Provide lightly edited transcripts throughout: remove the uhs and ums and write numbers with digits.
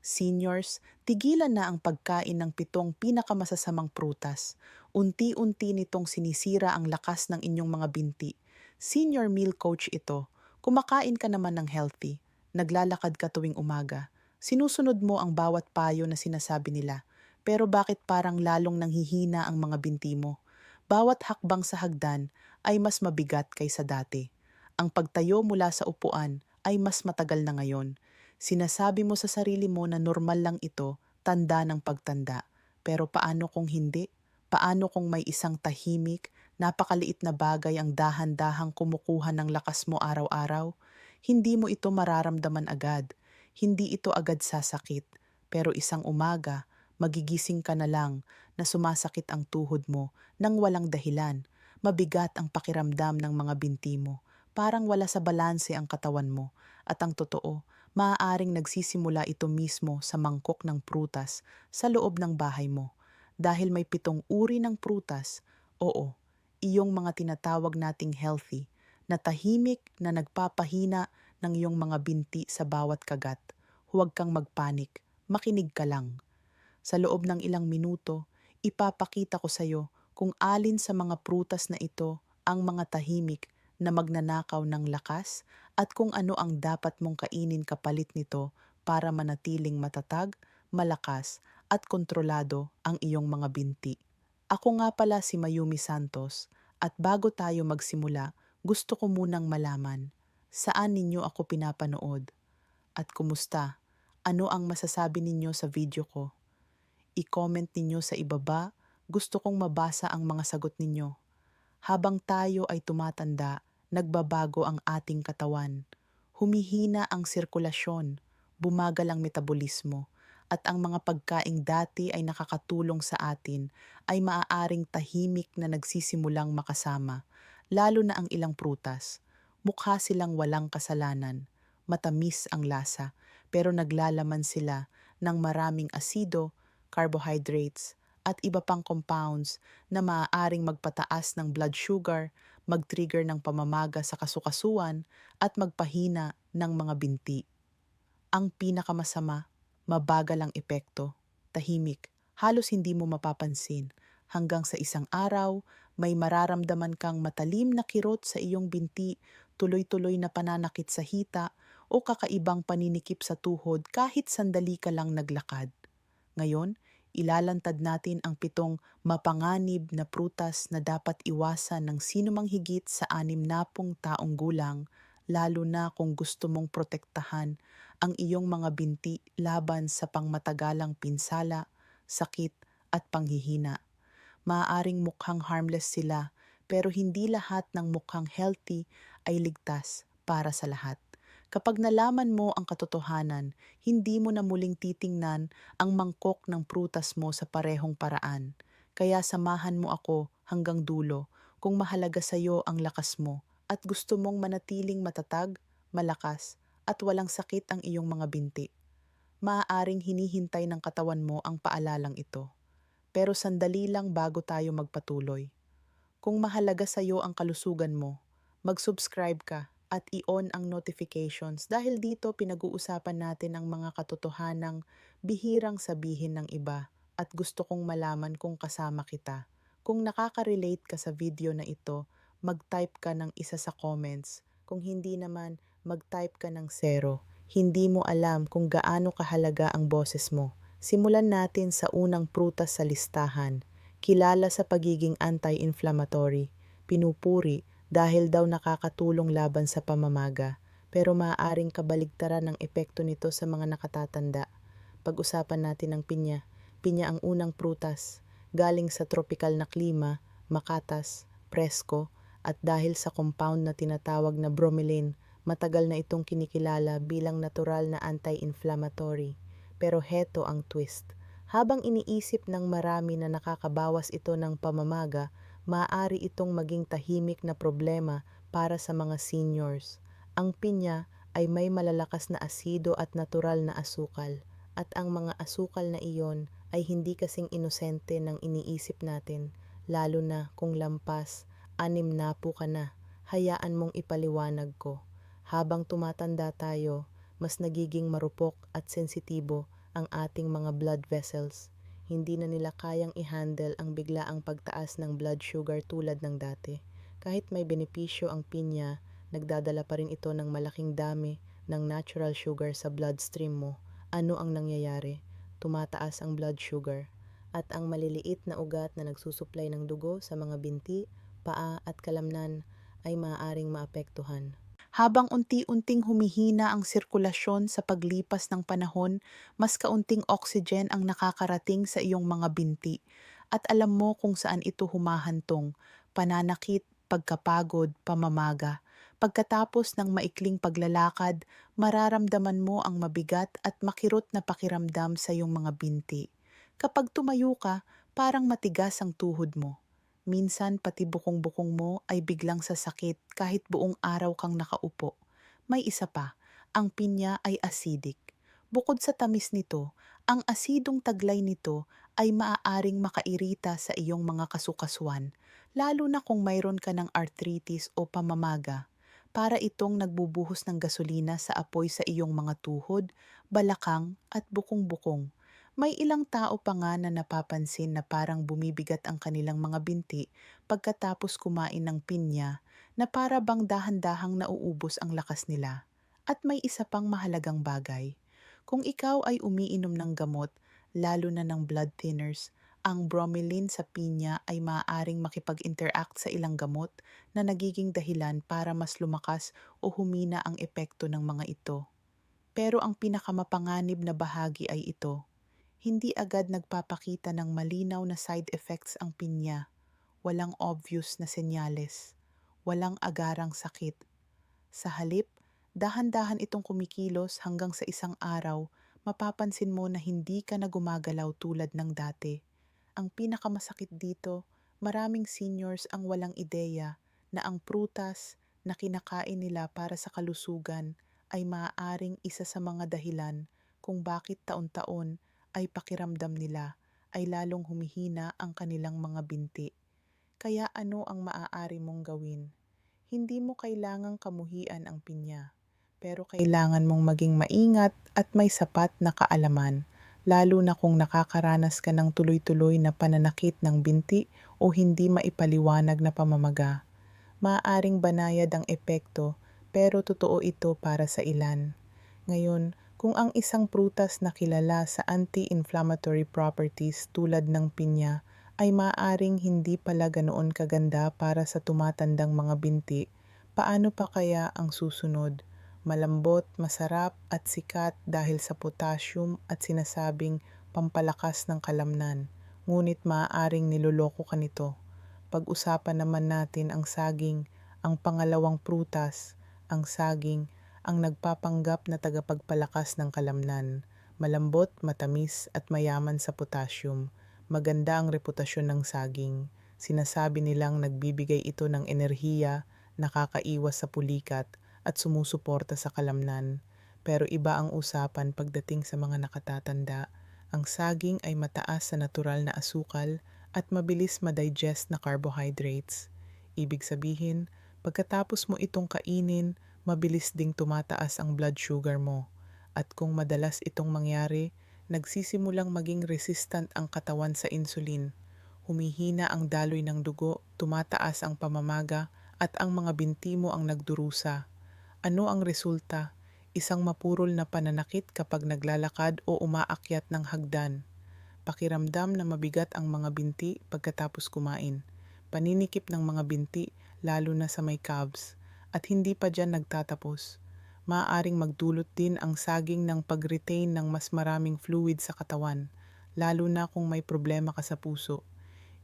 Seniors, tigilan na ang pagkain ng 7 pinakamasasamang prutas. Unti-unti nitong sinisira ang lakas ng inyong mga binti. Senior meal coach ito. Kumakain ka naman ng healthy. Naglalakad ka tuwing umaga. Sinusunod mo ang bawat payo na sinasabi nila. Pero bakit parang lalong nanghihina ang mga binti mo? Bawat hakbang sa hagdan ay mas mabigat kaysa dati. Ang pagtayo mula sa upuan ay mas matagal na ngayon. Sinasabi mo sa sarili mo na normal lang ito, tanda ng pagtanda. Pero paano kung hindi? Paano kung may isang tahimik, napakaliit na bagay ang dahan-dahang kumukuha ng lakas mo araw-araw? Hindi mo ito mararamdaman agad. Hindi ito agad sasakit. Pero isang umaga, magigising ka na lang na sumasakit ang tuhod mo nang walang dahilan. Mabigat ang pakiramdam ng mga binti mo. Parang wala sa balanse ang katawan mo. At ang totoo, maaaring nagsisimula ito mismo sa mangkok ng prutas sa loob ng bahay mo. Dahil may 7 uri ng prutas, oo, iyong mga tinatawag nating healthy, na tahimik na nagpapahina ng iyong mga binti sa bawat kagat. Huwag kang magpanik, makinig ka lang. Sa loob ng ilang minuto, ipapakita ko sa iyo kung alin sa mga prutas na ito ang mga tahimik na magnanakaw ng lakas at kung ano ang dapat mong kainin kapalit nito para manatiling matatag, malakas at kontrolado ang iyong mga binti. Ako nga pala si Mayumi Santos at bago tayo magsimula, gusto ko munang malaman saan ninyo ako pinapanood at kumusta? Ano ang masasabi ninyo sa video ko? I-comment ninyo sa ibaba, gusto kong mabasa ang mga sagot ninyo. Habang tayo ay tumatanda, nagbabago ang ating katawan. Humihina ang sirkulasyon, bumagal ang metabolismo, at ang mga pagkaing dati ay nakakatulong sa atin ay maaaring tahimik na nagsisimulang makasama, lalo na ang ilang prutas. Mukha silang walang kasalanan, matamis ang lasa, pero naglalaman sila ng maraming asido, carbohydrates, at iba pang compounds na maaaring magpataas ng blood sugar, mag-trigger ng pamamaga sa kasukasuan, at magpahina ng mga binti. Ang pinakamasama, mabagal ang epekto, tahimik, halos hindi mo mapapansin. Hanggang sa isang araw, may mararamdaman kang matalim na kirot sa iyong binti, tuloy-tuloy na pananakit sa hita, o kakaibang paninikip sa tuhod kahit sandali ka lang naglakad. Ngayon, ilalantad natin ang 7 mapanganib na prutas na dapat iwasan ng sinumang higit sa 60 taong gulang, lalo na kung gusto mong protektahan ang iyong mga binti laban sa pangmatagalang pinsala, sakit at panghihina. Maaaring mukhang harmless sila, pero hindi lahat ng mukhang healthy ay ligtas para sa lahat. Kapag nalaman mo ang katotohanan, hindi mo na muling titingnan ang mangkok ng prutas mo sa parehong paraan. Kaya samahan mo ako hanggang dulo kung mahalaga sa iyo ang lakas mo at gusto mong manatiling matatag, malakas, at walang sakit ang iyong mga binti. Maaaring hinihintay ng katawan mo ang paalalang ito. Pero sandali lang bago tayo magpatuloy. Kung mahalaga sa iyo ang kalusugan mo, mag-subscribe ka at i-on ang notifications dahil dito pinag-uusapan natin ang mga katotohanang bihirang sabihin ng iba at gusto kong malaman kung kasama kita. Kung nakaka-relate ka sa video na ito, mag-type ka ng isa sa comments. Kung hindi naman, mag-type ka ng 0. Hindi mo alam kung gaano kahalaga ang boses mo. Simulan natin sa unang prutas sa listahan. Kilala sa pagiging anti-inflammatory, pinupuri dahil daw nakakatulong laban sa pamamaga, pero maaaring kabaligtaran ng epekto nito sa mga nakatatanda. Pag-usapan natin ang pinya. Pinya ang unang prutas, galing sa tropical na klima, makatas, presko, at dahil sa compound na tinatawag na bromelain, matagal na itong kinikilala bilang natural na anti-inflammatory. Pero heto ang twist. Habang iniisip ng marami na nakakabawas ito ng pamamaga, maaari itong maging tahimik na problema para sa mga seniors. Ang pinya ay may malalakas na asido at natural na asukal, at ang mga asukal na iyon ay hindi kasing inosente ng iniisip natin, lalo na kung lampas, 60 ka na. Hayaan mong ipaliwanag ko. Habang tumatanda tayo, mas nagiging marupok at sensitibo ang ating mga blood vessels. Hindi na nila kayang i-handle ang biglaang pagtaas ng blood sugar tulad ng dati. Kahit may benepisyo ang pinya, nagdadala pa rin ito ng malaking dami ng natural sugar sa bloodstream mo. Ano ang nangyayari? Tumataas ang blood sugar at ang maliliit na ugat na nagsusuplay ng dugo sa mga binti, paa at kalamnan ay maaaring maapektuhan. Habang unti-unting humihina ang sirkulasyon sa paglipas ng panahon, mas kaunting oxygen ang nakakarating sa iyong mga binti. At alam mo kung saan ito humahantong: pananakit, pagkapagod, pamamaga. Pagkatapos ng maikling paglalakad, mararamdaman mo ang mabigat at makirot na pakiramdam sa iyong mga binti. Kapag tumayo ka, parang matigas ang tuhod mo. Minsan pati bukong-bukong mo ay biglang sasakit kahit buong araw kang nakaupo. May isa pa, ang pinya ay acidic. Bukod sa tamis nito, ang asidong taglay nito ay maaaring makairita sa iyong mga kasukasuan, lalo na kung mayroon ka ng arthritis o pamamaga. Para itong nagbubuhos ng gasolina sa apoy sa iyong mga tuhod, balakang at bukong-bukong. May ilang tao pa nga na napapansin na parang bumibigat ang kanilang mga binti pagkatapos kumain ng pinya, na para bang dahan-dahang nauubos ang lakas nila. At may isa pang mahalagang bagay. Kung ikaw ay umiinom ng gamot, lalo na ng blood thinners, ang bromelain sa pinya ay maaaring makipag-interact sa ilang gamot na nagiging dahilan para mas lumakas o humina ang epekto ng mga ito. Pero ang pinakamapanganib na bahagi ay ito: hindi agad nagpapakita ng malinaw na side effects ang pinya. Walang obvious na senyales. Walang agarang sakit. Sa halip, dahan-dahan itong kumikilos hanggang sa isang araw, mapapansin mo na hindi ka na gumagalaw tulad ng dati. Ang pinakamasakit dito, maraming seniors ang walang ideya na ang prutas na kinakain nila para sa kalusugan ay maaaring isa sa mga dahilan kung bakit taon-taon ay pakiramdam nila ay lalong humihina ang kanilang mga binti. Kaya ano ang maaari mong gawin? Hindi mo kailangang kamuhian ang pinya, pero kailangan mong maging maingat at may sapat na kaalaman, lalo na kung nakakaranas ka ng tuloy-tuloy na pananakit ng binti o hindi maipaliwanag na pamamaga. Maaaring banayad ang epekto, pero totoo ito para sa ilan. Ngayon, kung ang isang prutas na kilala sa anti-inflammatory properties tulad ng pinya ay maaaring hindi pala ganoon kaganda para sa tumatandang mga binti, paano pa kaya ang susunod? Malambot, masarap at sikat dahil sa potassium at sinasabing pampalakas ng kalamnan. Ngunit maaaring niloloko ka nito. Pag-usapan naman natin ang saging, ang pangalawang prutas. Ang saging ang nagpapanggap na tagapagpalakas ng kalamnan. Malambot, matamis at mayaman sa potassium. Maganda ang reputasyon ng saging. Sinasabi nilang nagbibigay ito ng enerhiya, nakakaiwas sa pulikat at sumusuporta sa kalamnan. Pero iba ang usapan pagdating sa mga nakatatanda. Ang saging ay mataas sa natural na asukal at mabilis ma-digest na carbohydrates. Ibig sabihin, pagkatapos mo itong kainin, mabilis ding tumataas ang blood sugar mo. At kung madalas itong mangyari, nagsisimulang maging resistant ang katawan sa insulin. Humihina ang daloy ng dugo, tumataas ang pamamaga, at ang mga binti mo ang nagdurusa. Ano ang resulta? Isang mapurol na pananakit kapag naglalakad o umaakyat ng hagdan. Pakiramdam na mabigat ang mga binti pagkatapos kumain. Paninikip ng mga binti, lalo na sa may calves. At hindi pa dyan nagtatapos. Maaaring magdulot din ang saging ng pag-retain ng mas maraming fluid sa katawan, lalo na kung may problema ka sa puso.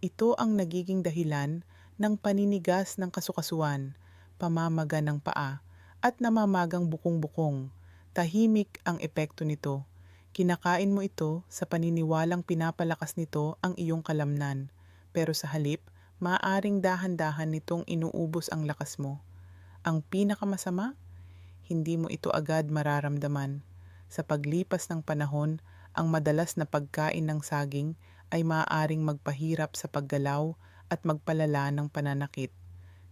Ito ang nagiging dahilan ng paninigas ng kasukasuan, pamamaga ng paa, at namamagang bukong-bukong. Tahimik ang epekto nito. Kinakain mo ito sa paniniwalang pinapalakas nito ang iyong kalamnan, pero sa halip, maaaring dahan-dahan nitong inuubos ang lakas mo. Ang pinakamasama, hindi mo ito agad mararamdaman. Sa paglipas ng panahon, ang madalas na pagkain ng saging ay maaaring magpahirap sa paggalaw at magpalala ng pananakit.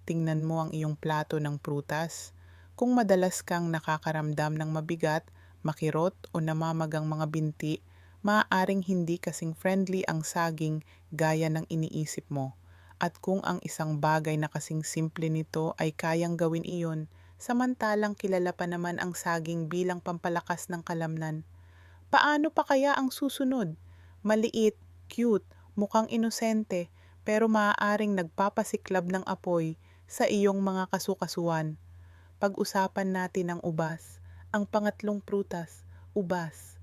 Tingnan mo ang iyong plato ng prutas. Kung madalas kang nakakaramdam ng mabigat, makirot o namamagang mga binti, Maaaring hindi kasing friendly ang saging gaya ng iniisip mo. At kung ang isang bagay na kasing simple nito ay kayang gawin iyon, samantalang kilala pa naman ang saging bilang pampalakas ng kalamnan, paano pa kaya ang susunod? Maliit, cute, mukhang inosente, pero maaaring nagpapasiklab ng apoy sa iyong mga kasukasuan. Pag-usapan natin ang ubas, ang pangatlong prutas, ubas.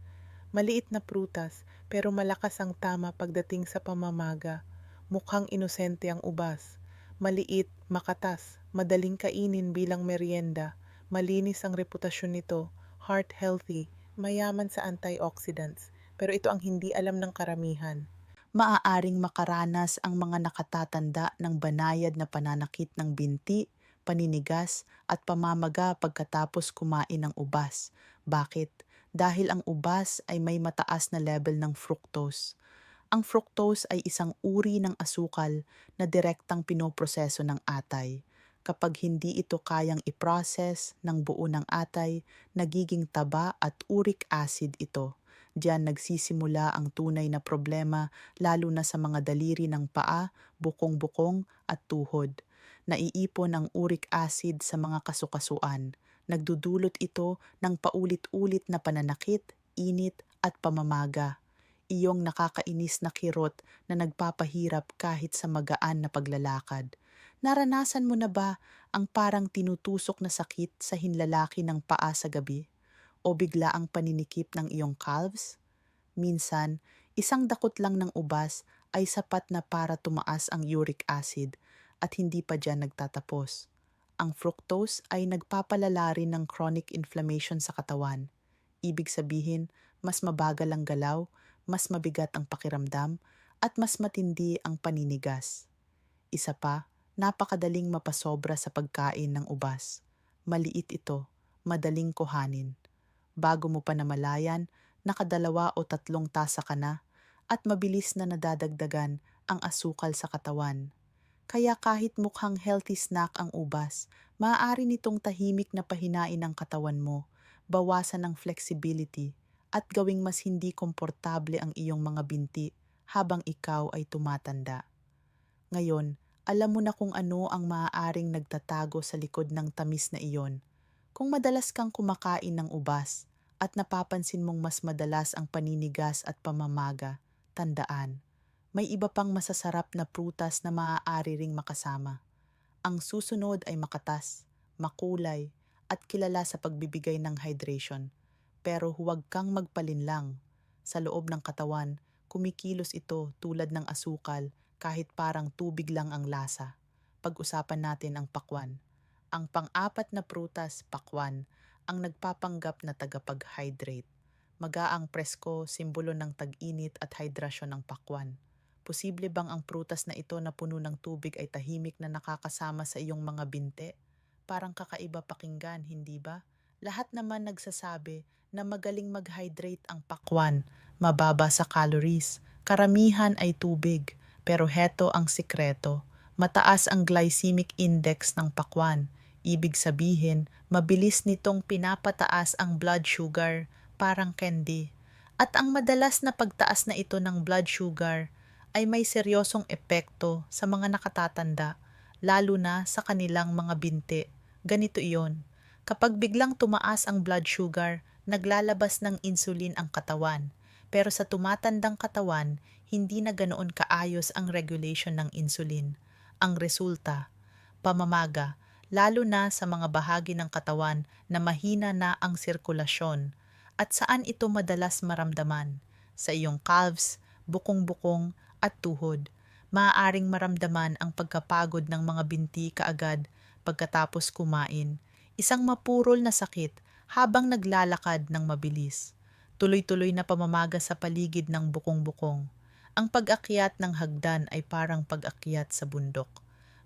Maliit na prutas, pero malakas ang tama pagdating sa pamamaga. Mukhang inosente ang ubas. Maliit, makatas, madaling kainin bilang merienda. Malinis ang reputasyon nito, heart healthy, mayaman sa antioxidants. Pero ito ang hindi alam ng karamihan. Maaaring makaranas ang mga nakatatanda ng banayad na pananakit ng binti, paninigas, at pamamaga pagkatapos kumain ng ubas. Bakit? Dahil ang ubas ay may mataas na level ng fructose. Ang fructose ay isang uri ng asukal na direktang pinoproseso ng atay. Kapag hindi ito kayang i-process ng buo ng atay, nagiging taba at uric acid ito. Diyan nagsisimula ang tunay na problema, lalo na sa mga daliri ng paa, bukong-bukong at tuhod. Naiipon ang uric acid sa mga kasukasuan. Nagdudulot ito ng paulit-ulit na pananakit, init at pamamaga. Iyong nakakainis na kirot na nagpapahirap kahit sa magaan na paglalakad. Naranasan mo na ba ang parang tinutusok na sakit sa hinlalaki ng paa sa gabi? O bigla ang paninikip ng iyong calves? Minsan, isang dakot lang ng ubas ay sapat na para tumaas ang uric acid at hindi pa dyan nagtatapos. Ang fructose ay nagpapalala rin ng chronic inflammation sa katawan. Ibig sabihin, mas mabagal ang galaw, mas mabigat ang pakiramdam, at mas matindi ang paninigas. Isa pa, napakadaling mapasobra sa pagkain ng ubas. Maliit ito, madaling kuhanin. Bago mo pa namalayan, nakadalawa o tatlong tasa ka na, at mabilis na nadadagdagan ang asukal sa katawan. Kaya kahit mukhang healthy snack ang ubas, maaari nitong tahimik na pahinain ang katawan mo, bawasan ang flexibility, at gawing mas hindi komportable ang iyong mga binti habang ikaw ay tumatanda. Ngayon, alam mo na kung ano ang maaaring nagtatago sa likod ng tamis na iyon. Kung madalas kang kumakain ng ubas at napapansin mong mas madalas ang paninigas at pamamaga, tandaan, may iba pang masasarap na prutas na maaari ring makasama. Ang susunod ay makatas, makulay, at kilala sa pagbibigay ng hydration. Pero huwag kang magpalinlang. Sa loob ng katawan, kumikilos ito tulad ng asukal kahit parang tubig lang ang lasa. Pag-usapan natin ang pakwan. Ang pang-apat na prutas, pakwan, ang nagpapanggap na tagapag-hydrate. Magaang presko, simbolo ng tag-init at hydrasyon ng pakwan. Posible bang ang prutas na ito na puno ng tubig ay tahimik na nakakasama sa iyong mga binte? Parang kakaiba pakinggan, hindi ba? Lahat naman nagsasabi na magaling mag-hydrate ang pakwan, mababa sa calories, karamihan ay tubig. Pero heto ang sikreto, mataas ang glycemic index ng pakwan. Ibig sabihin, mabilis nitong pinapataas ang blood sugar, parang candy. At ang madalas na pagtaas na ito ng blood sugar ay may seryosong epekto sa mga nakatatanda, lalo na sa kanilang mga binti. Ganito iyon. Kapag biglang tumaas ang blood sugar, naglalabas ng insulin ang katawan. Pero sa tumatandang katawan, hindi na ganoon kaayos ang regulation ng insulin. Ang resulta, pamamaga, lalo na sa mga bahagi ng katawan na mahina na ang sirkulasyon. At saan ito madalas maramdaman? Sa iyong calves, bukong-bukong at tuhod. Maaaring maramdaman ang pagkapagod ng mga binti kaagad pagkatapos kumain. Isang mapurol na sakit habang naglalakad ng mabilis. Tuloy-tuloy na pamamaga sa paligid ng bukong-bukong. Ang pag-akyat ng hagdan ay parang pag-akyat sa bundok.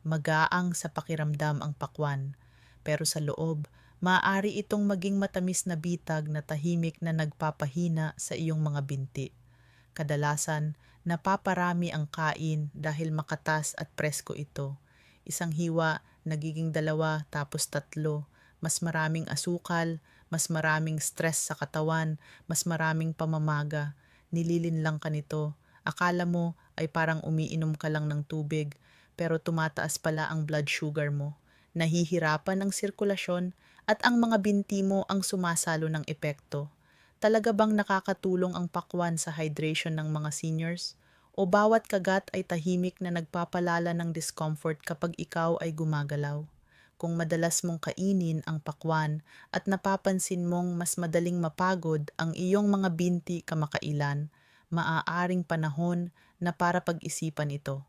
Magaang sa pakiramdam ang pakwan. Pero sa loob, maaari itong maging matamis na bitag na tahimik na nagpapahina sa iyong mga binti. Kadalasan, napaparami ang kain dahil makatas at presko ito. Isang hiwa, nagiging dalawa tapos tatlo. Mas maraming asukal, mas maraming stress sa katawan, mas maraming pamamaga. Nililinlang ka nito. Akala mo ay parang umiinom ka lang ng tubig, pero tumataas pala ang blood sugar mo. Nahihirapan ang sirkulasyon at ang mga binti mo ang sumasalo ng epekto. Talaga bang nakakatulong ang pakwan sa hydration ng mga seniors? O bawat kagat ay tahimik na nagpapalala ng discomfort kapag ikaw ay gumagalaw? Kung madalas mong kainin ang pakwan at napapansin mong mas madaling mapagod ang iyong mga binti kamakailan, maaaring panahon na para pag-isipan ito.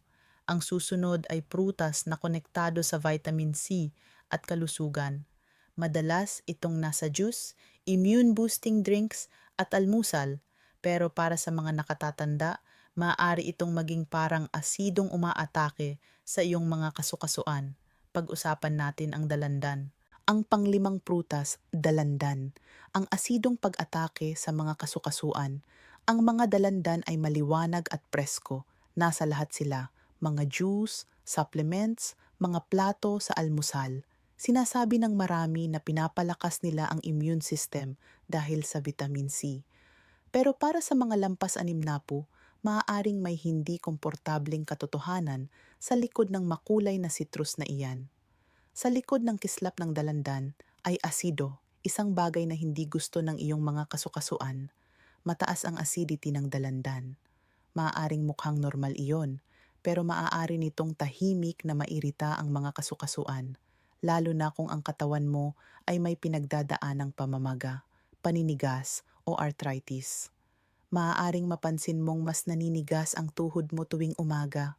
Ang susunod ay prutas na konektado sa vitamin C at kalusugan. Madalas itong nasa juice, immune-boosting drinks at almusal, pero para sa mga nakatatanda, maaari itong maging parang asidong umaatake sa iyong mga kasukasuan. Pag-usapan natin ang dalandan. Ang panglimang prutas, dalandan. Ang asidong pag-atake sa mga kasukasuan. Ang mga dalandan ay maliwanag at presko. Nasa lahat sila, mga juice, supplements, mga plato sa almusal. Sinasabi ng marami na pinapalakas nila ang immune system dahil sa vitamin C. Pero para sa mga lampas-anim na po, maaaring may hindi komportabling katotohanan sa likod ng makulay na citrus na iyan. Sa likod ng kislap ng dalandan ay asido, isang bagay na hindi gusto ng iyong mga kasukasuan. Mataas ang acidity ng dalandan. Maaaring mukhang normal iyon, pero maaari nitong tahimik na mairita ang mga kasukasuan, lalo na kung ang katawan mo ay may pinagdadaanang pamamaga, paninigas o arthritis. Maaaring mapansin mong mas naninigas ang tuhod mo tuwing umaga.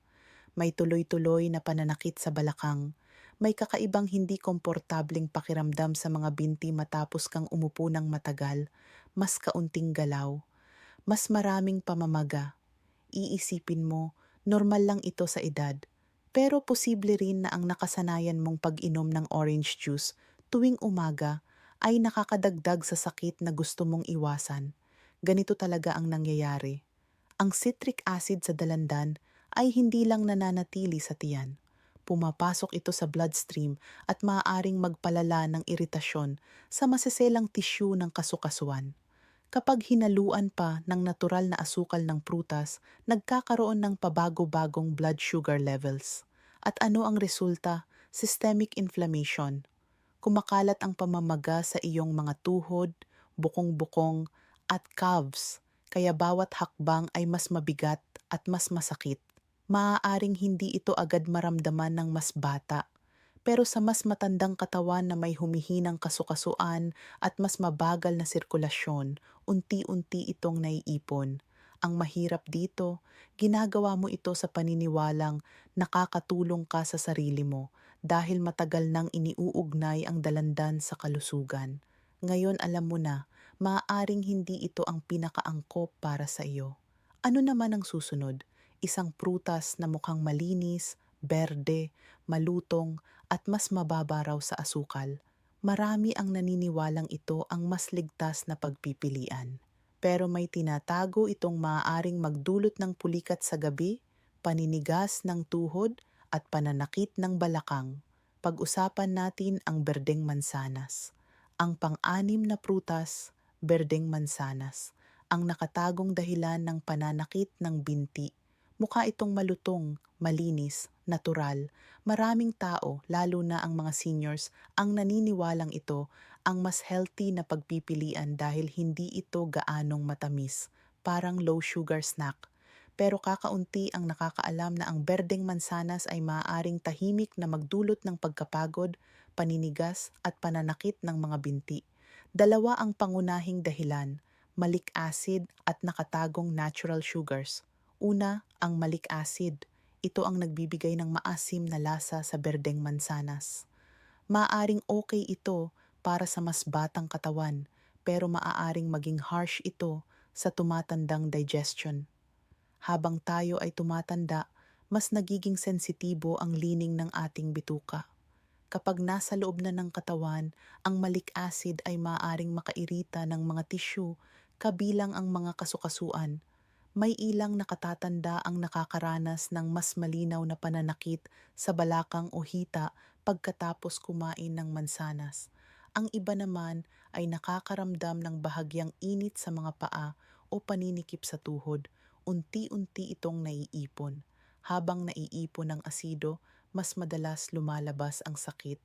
May tuloy-tuloy na pananakit sa balakang. May kakaibang hindi komportabling pakiramdam sa mga binti matapos kang umupo ng matagal. Mas kaunting galaw. Mas maraming pamamaga. Iisipin mo, normal lang ito sa edad. Pero posible rin na ang nakasanayan mong pag-inom ng orange juice tuwing umaga ay nakakadagdag sa sakit na gusto mong iwasan. Ganito talaga ang nangyayari. Ang citric acid sa dalandan ay hindi lang nananatili sa tiyan. Pumapasok ito sa bloodstream at maaaring magpalala ng iritasyon sa masiselang tissue ng kasukasuan. Kapag hinaluan pa ng natural na asukal ng prutas, nagkakaroon ng pabago-bagong blood sugar levels. At ano ang resulta? Systemic inflammation. Kumakalat ang pamamaga sa iyong mga tuhod, bukong-bukong, at calves, kaya bawat hakbang ay mas mabigat at mas masakit. Maaaring hindi ito agad maramdaman ng mas bata, pero sa mas matandang katawan na may humihinang kasukasuan at mas mabagal na sirkulasyon, unti-unti itong naiipon. Ang mahirap dito, ginagawa mo ito sa paniniwalang nakakatulong ka sa sarili mo dahil matagal nang iniuugnay ang dalandan sa kalusugan. Ngayon alam mo na, maaaring hindi ito ang pinakaangkop para sa iyo. Ano naman ang susunod? Isang prutas na mukhang malinis, berde, malutong, at mas mababa raw sa asukal. Marami ang naniniwalang ito ang mas ligtas na pagpipilian. Pero may tinatago itong maaaring magdulot ng pulikat sa gabi, paninigas ng tuhod, at pananakit ng balakang. Pag-usapan natin ang berdeng mansanas. Ang pang-anim na prutas, berdeng mansanas, ang nakatagong dahilan ng pananakit ng binti. Mukha itong malutong, malinis, natural. Maraming tao, lalo na ang mga seniors, ang naniniwalang ito ang mas healthy na pagpipilian dahil hindi ito gaanong matamis, parang low sugar snack. Pero kakaunti ang nakakaalam na ang berdeng mansanas ay maaaring tahimik na magdulot ng pagkapagod, paninigas at pananakit ng mga binti. Dalawa ang pangunahing dahilan, malic acid at nakatagong natural sugars. Una, ang malic acid. Ito ang nagbibigay ng maasim na lasa sa berdeng mansanas. Maaring okay ito para sa mas batang katawan, pero maaaring maging harsh ito sa tumatandang digestion. Habang tayo ay tumatanda, mas nagiging sensitibo ang lining ng ating bituka. Kapag nasa loob na ng katawan, ang malic acid ay maaaring makairita ng mga tissue, kabilang ang mga kasukasuan. May ilang nakatatanda ang nakakaranas ng mas malinaw na pananakit sa balakang o hita pagkatapos kumain ng mansanas. Ang iba naman ay nakakaramdam ng bahagyang init sa mga paa o paninikip sa tuhod, unti-unti itong naiipon. Habang naiipon ang asido, mas madalas lumalabas ang sakit.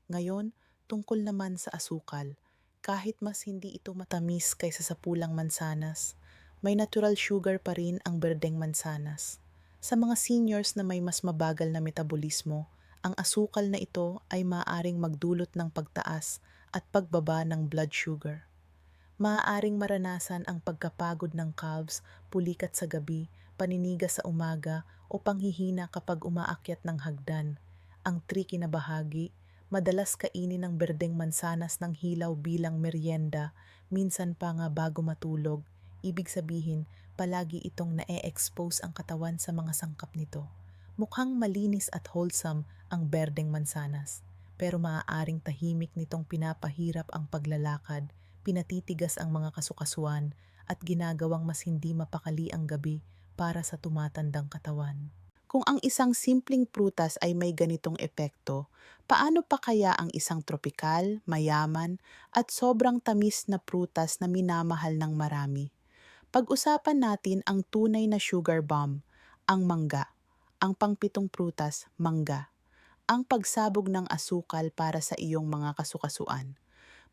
Ngayon, tungkol naman sa asukal, kahit mas hindi ito matamis kaysa sa pulang mansanas, may natural sugar pa rin ang berdeng mansanas. Sa mga seniors na may mas mabagal na metabolismo, ang asukal na ito ay maaaring magdulot ng pagtaas at pagbaba ng blood sugar. Maaaring maranasan ang pagkapagod ng calves, pulikat sa gabi, paninigas sa umaga o panghihina kapag umaakyat ng hagdan. Ang tricky na bahagi, madalas kainin ng berdeng mansanas ng hilaw bilang merienda, minsan pa nga bago matulog. Ibig sabihin, palagi itong na-expose ang katawan sa mga sangkap nito. Mukhang malinis at wholesome ang berdeng mansanas, pero maaaring tahimik nitong pinapahirap ang paglalakad, pinatitigas ang mga kasukasuan at ginagawang mas hindi mapakali ang gabi para sa tumatandang katawan. Kung ang isang simpleng prutas ay may ganitong epekto, paano pa kaya ang isang tropikal, mayaman at sobrang tamis na prutas na minamahal ng marami? Pag-usapan natin ang tunay na sugar bomb, ang mangga. Ang pangpitong prutas, mangga. Ang pagsabog ng asukal para sa iyong mga kasukasuan.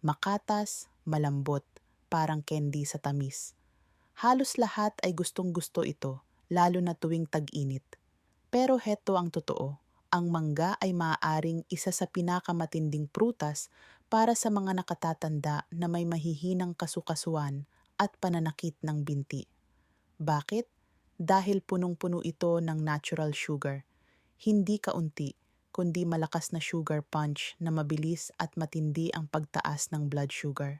Makatas, malambot, parang candy sa tamis. Halos lahat ay gustong-gusto ito, lalo na tuwing tag-init. Pero heto ang totoo, ang mangga ay maaaring isa sa pinakamatinding prutas para sa mga nakatatanda na may mahihinang kasukasuan at pananakit ng binti. Bakit? Dahil punong-puno ito ng natural sugar. Hindi kaunti, kundi malakas na sugar punch na mabilis at matindi ang pagtaas ng blood sugar.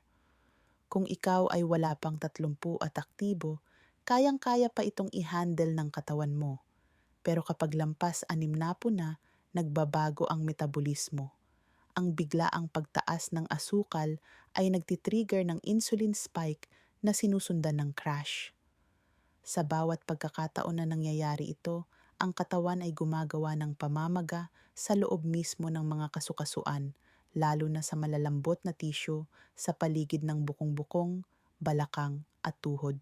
Kung ikaw ay wala pang 30 at aktibo, kayang-kaya pa itong i-handle ng katawan mo. Pero kapag lampas 60 na, nagbabago ang metabolismo. Ang biglaang pagtaas ng asukal ay nagtitrigger ng insulin spike na sinusundan ng crash. Sa bawat pagkakataon na nangyayari ito, ang katawan ay gumagawa ng pamamaga sa loob mismo ng mga kasukasuan, lalo na sa malalambot na tissue sa paligid ng bukong-bukong, balakang at tuhod.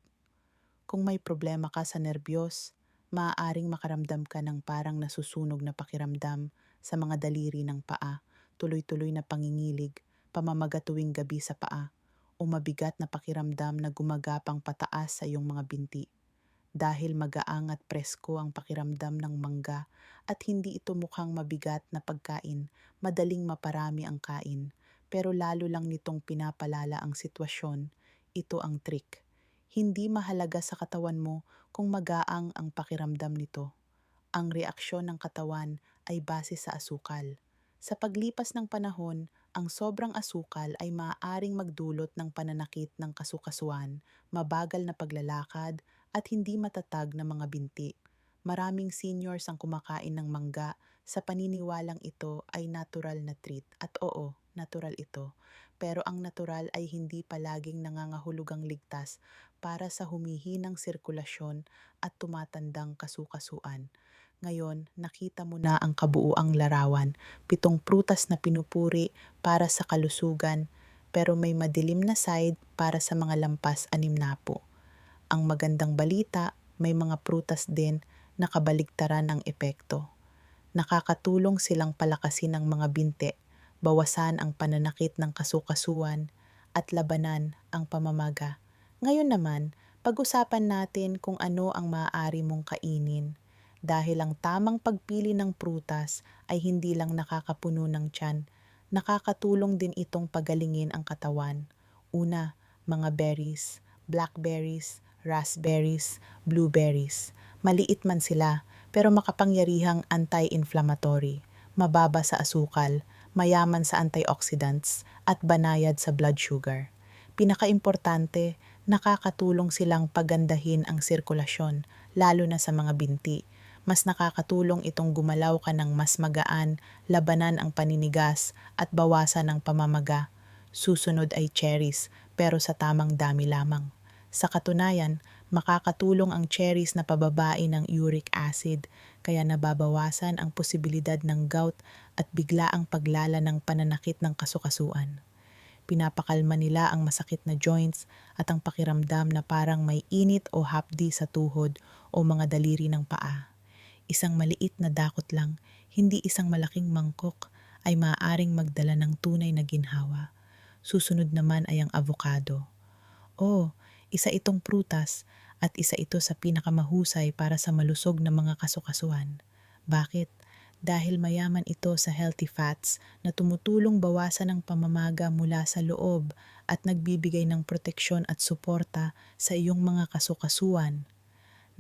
Kung may problema ka sa nerbiyos, maaaring makaramdam ka ng parang nasusunog na pakiramdam sa mga daliri ng paa, tuloy-tuloy na pangingilig, pamamaga tuwing gabi sa paa, o mabigat na pakiramdam na gumagapang pataas sa iyong mga binti. Dahil magaang at presko ang pakiramdam ng mangga at hindi ito mukhang mabigat na pagkain, madaling maparami ang kain. Pero lalo lang nitong pinapalala ang sitwasyon, ito ang trick. Hindi mahalaga sa katawan mo kung magaang ang pakiramdam nito. Ang reaksyon ng katawan ay base sa asukal. Sa paglipas ng panahon, ang sobrang asukal ay maaaring magdulot ng pananakit ng kasukasuan, mabagal na paglalakad, at hindi matatag na mga binti. Maraming seniors ang kumakain ng mangga sa paniniwalang ito ay natural na treat. At oo, natural ito. Pero ang natural ay hindi palaging nangangahulugang ligtas para sa humihinang sirkulasyon at tumatandang kasukasuan. Ngayon, nakita mo na ang kabuuang larawan, 7 prutas na pinupuri para sa kalusugan, pero may madilim na side para sa mga lampas 60. Ang magandang balita, may mga prutas din na kabaligtaran ang epekto. Nakakatulong silang palakasin ang mga binte, bawasan ang pananakit ng kasukasuan, at labanan ang pamamaga. Ngayon naman, pag-usapan natin kung ano ang maaari mong kainin. Dahil ang tamang pagpili ng prutas ay hindi lang nakakapuno ng tiyan, nakakatulong din itong pagalingin ang katawan. Una, mga berries, blackberries, raspberries, blueberries. Maliit man sila, pero makapangyarihang anti-inflammatory, mababa sa asukal, mayaman sa antioxidants, at banayad sa blood sugar. Pinakaimportante, nakakatulong silang pagandahin ang sirkulasyon, lalo na sa mga binti. Mas nakakatulong itong gumalaw ka ng mas magaan, labanan ang paninigas, at bawasan ang pamamaga. Susunod ay cherries, pero sa tamang dami lamang. Sa katunayan, makakatulong ang cherries na pababain ng uric acid, kaya nababawasan ang posibilidad ng gout at biglaang paglala ng pananakit ng kasukasuan. Pinapakalma nila ang masakit na joints at ang pakiramdam na parang may init o hapdi sa tuhod o mga daliri ng paa. Isang maliit na dakot lang, hindi isang malaking mangkok, ay maaaring magdala ng tunay na ginhawa. Susunod naman ay ang avocado. Oh, isa itong prutas at isa ito sa pinakamahusay para sa malusog na mga kasukasuan. Bakit? Dahil mayaman ito sa healthy fats na tumutulong bawasan ang pamamaga mula sa loob at nagbibigay ng proteksyon at suporta sa iyong mga kasukasuan.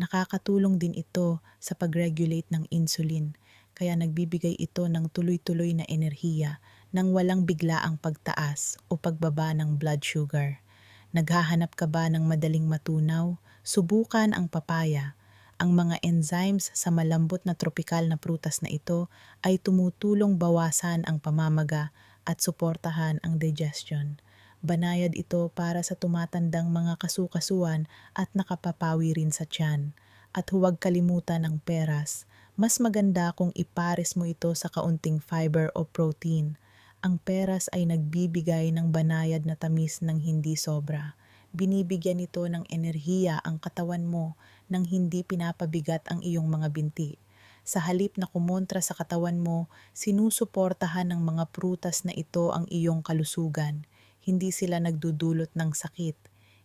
Nakakatulong din ito sa pag-regulate ng insulin, kaya nagbibigay ito ng tuloy-tuloy na enerhiya nang walang biglaang pagtaas o pagbaba ng blood sugar. Naghahanap ka ba ng madaling matunaw? Subukan ang papaya. Ang mga enzymes sa malambot na tropikal na prutas na ito ay tumutulong bawasan ang pamamaga at suportahan ang digestion. Banayad ito para sa tumatandang mga kasukasuan at nakapapawi rin sa tiyan. At huwag kalimutan ang peras. Mas maganda kung ipares mo ito sa kaunting fiber o protein. Ang peras ay nagbibigay ng banayad na tamis ng hindi sobra. Binibigyan nito ng enerhiya ang katawan mo nang hindi pinapabigat ang iyong mga binti. Sa halip na kumontra sa katawan mo, sinusuportahan ng mga prutas na ito ang iyong kalusugan. Hindi sila nagdudulot ng sakit.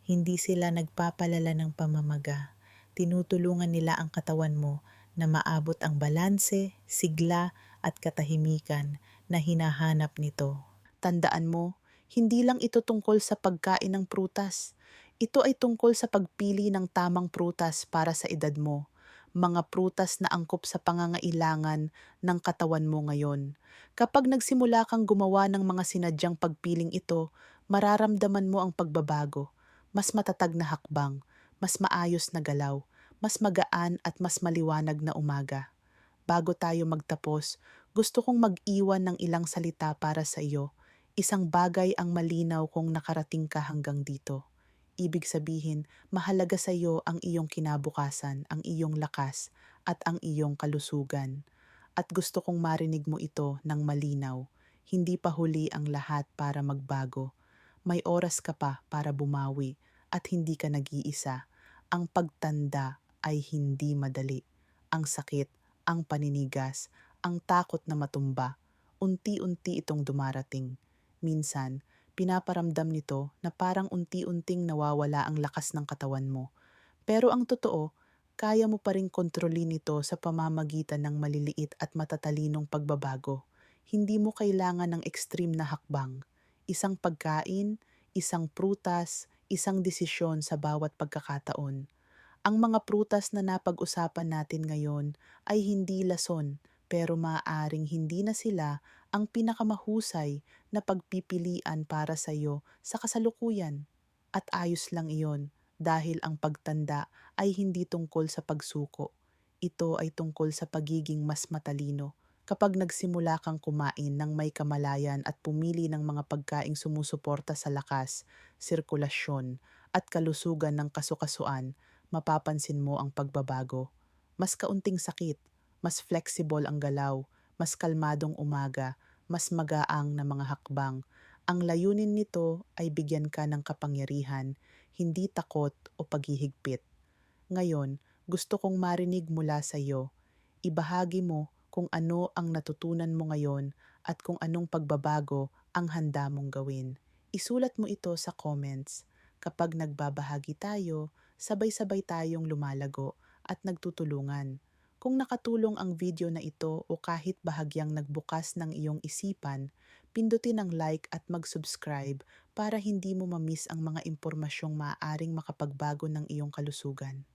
Hindi sila nagpapalala ng pamamaga. Tinutulungan nila ang katawan mo na maabot ang balanse, sigla at katahimikan na hinahanap nito. Tandaan mo, hindi lang ito tungkol sa pagkain ng prutas. Ito ay tungkol sa pagpili ng tamang prutas para sa edad mo. Mga prutas na angkop sa pangangailangan ng katawan mo ngayon. Kapag nagsimula kang gumawa ng mga sinadyang pagpiling ito, mararamdaman mo ang pagbabago. Mas matatag na hakbang, mas maayos na galaw, mas magaan at mas maliwanag na umaga. Bago tayo magtapos, gusto kong mag-iwan ng ilang salita para sa iyo. Isang bagay ang malinaw kung nakarating ka hanggang dito. Ibig sabihin, mahalaga sa iyo ang iyong kinabukasan, ang iyong lakas, at ang iyong kalusugan. At gusto kong marinig mo ito ng malinaw. Hindi pa huli ang lahat para magbago. May oras ka pa para bumawi at hindi ka nag-iisa. Ang pagtanda ay hindi madali. Ang sakit, ang paninigas, ang takot na matumba, unti-unti itong dumarating. Minsan, pinaparamdam nito na parang unti-unting nawawala ang lakas ng katawan mo. Pero ang totoo, kaya mo pa rin kontrolin ito sa pamamagitan ng maliliit at matatalinong pagbabago. Hindi mo kailangan ng extreme na hakbang. Isang pagkain, isang prutas, isang desisyon sa bawat pagkakataon. Ang mga prutas na napag-usapan natin ngayon ay hindi lason, pero maaaring hindi na sila ang pinakamahusay na pagpipilian para sa iyo sa kasalukuyan. At ayos lang iyon dahil ang pagtanda ay hindi tungkol sa pagsuko. Ito ay tungkol sa pagiging mas matalino. Kapag nagsimula kang kumain ng may kamalayan at pumili ng mga pagkaing sumusuporta sa lakas, sirkulasyon, at kalusugan ng kasukasuan, mapapansin mo ang pagbabago. Mas kaunting sakit, mas flexible ang galaw, mas kalmadong umaga, mas magaang na mga hakbang. Ang layunin nito ay bigyan ka ng kapangyarihan, hindi takot o paghihigpit. Ngayon, gusto kong marinig mula sa iyo. Ibahagi mo kung ano ang natutunan mo ngayon at kung anong pagbabago ang handa mong gawin. Isulat mo ito sa comments. Kapag nagbabahagi tayo, sabay-sabay tayong lumalago at nagtutulungan. Kung nakatulong ang video na ito o kahit bahagyang nagbukas ng iyong isipan, pindutin ang like at mag-subscribe para hindi mo mamiss ang mga impormasyong maaaring makapagbago ng iyong kalusugan.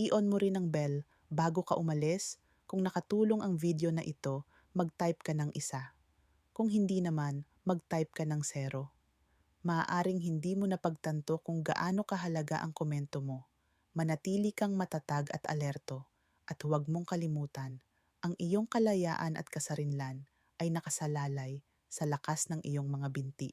I-on mo rin ang bell bago ka umalis. Kung nakatulong ang video na ito, mag-type ka ng 1. Kung hindi naman, mag-type ka ng 0. Maaaring hindi mo napagtanto kung gaano kahalaga ang komento mo. Manatili kang matatag at alerto. At huwag mong kalimutan, ang iyong kalayaan at kasarinlan ay nakasalalay sa lakas ng iyong mga binti.